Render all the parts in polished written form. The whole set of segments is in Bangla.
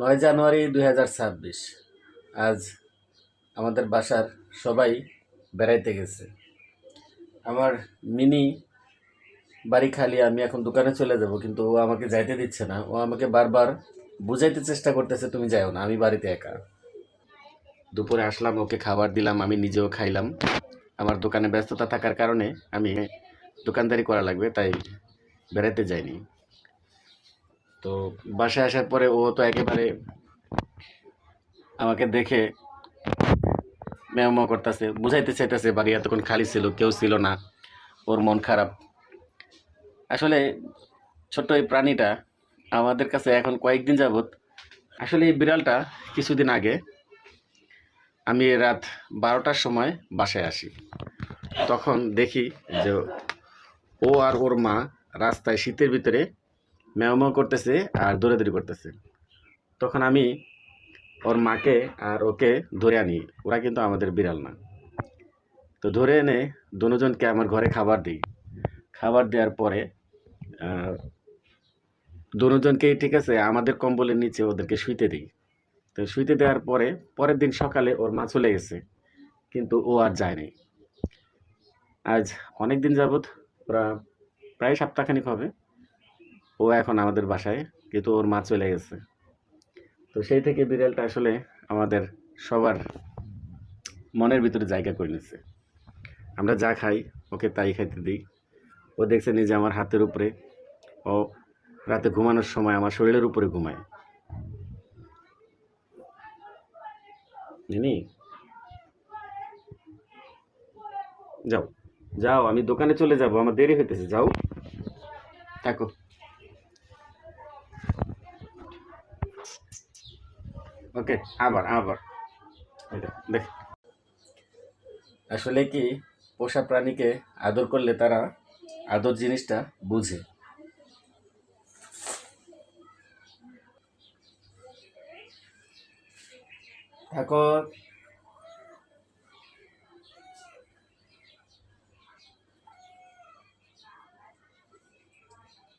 9 জানুয়ারি 2026। আজ আমাদের বাসার সবাই বেড়াইতে গেছে। আমার মিনি বাড়ি খালি, আমি এখন দোকানে চলে যাব, কিন্তু ও আমাকে যাইতে দিচ্ছে না। ও আমাকে বারবার বুঝাইতে চেষ্টা করতেছে, তুমি যাও না, আমি বাড়িতে একা। দুপুরে আসলাম, ওকে খাবার দিলাম, আমি নিজেও খাইলাম। আমার দোকানে ব্যস্ততা থাকার কারণে আমি দোকানদারি করা লাগবে, তাই বেড়াইতে যাইনি। তো বাসায় আসার পরে ও তো একেবারে আমাকে দেখে ম্যাও ম্যাও করতেছে, বুঝাইতে চাইতেছে বাড়ি এতক্ষণ খালি ছিল, কেউ ছিল না, ওর মন খারাপ। আসলে ছোট্ট এই প্রাণীটা আমাদের কাছে এখন কয়েকদিন যাবৎ, আসলে এই বিড়ালটা কিছুদিন আগে আমি রাত 12টার সময় বাসায় আসি, তখন দেখি যে ও আর ওর মা রাস্তায় শীতের ভিতরে ম্যাও ম্যাও করতেছে আর দৌড়াদৌড়ি করতেছে। তখন আমি ওর মাকে আর ওকে ধরে আনি, ওরা কিন্তু আমাদের বিড়াল না। তো ধরে এনে দুজনকে আমার ঘরে খাবার দিই। খাবার দেওয়ার পরে দুজনকেই, ঠিক আছে, আমাদের কম্বলের নিচে ওদেরকে শুইতে দিই। তো শুইতে দেওয়ার পরে পরের দিন সকালে ওর মা চলে গেছে, কিন্তু ও আর যায় নাই। আজ অনেক দিন যাবৎ, ওরা প্রায় সপ্তাহখানিক হবে, ও এখন আমাদের বাসায়, কিন্তু ওর মা চলে গেছে। তো সেই থেকে বিড়ালটা আসলে আমাদের সবার মনের ভিতরে জায়গা করে নিচ্ছে। আমরা যা খাই ওকে তাই খাইতে দিই। ও দেখছে নিজে আমার হাতের উপরে, ও রাতে ঘুমানোর সময় আমার শরীরের উপরে ঘুমায়। জানি, যাও যাও, আমি দোকানে চলে যাব, আমার দেরি হইতেছে, যাও, থাকো। ওকে, আবার আবার এটা দেখ। আসলে কি, পোষা প্রাণীকে আদর করলে তারা আদর জিনিসটা বুঝে। থাকো।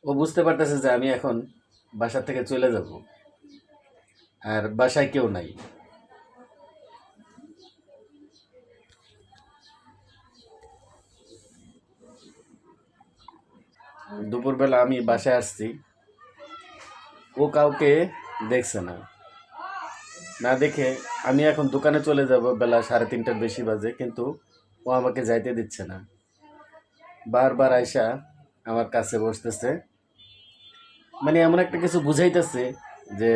ও বুঝতে পারতেছে যে আমি এখন বাসা থেকে চলে যাব, আর বাসায় কেউ নাই। দুপুরবেলা আমি বাসায় আসছি, ও কাউকে দেখছে না। না দেখে আমি এখন দোকানে চলে যাব, বেলা 3:30টার বেশি বাজে, কিন্তু ও আমাকে যাইতে দিচ্ছে না। বারবার আয়সা আমার কাছে বসতেছে, মানে এমন একটা কিছু বুঝাইতেছে যে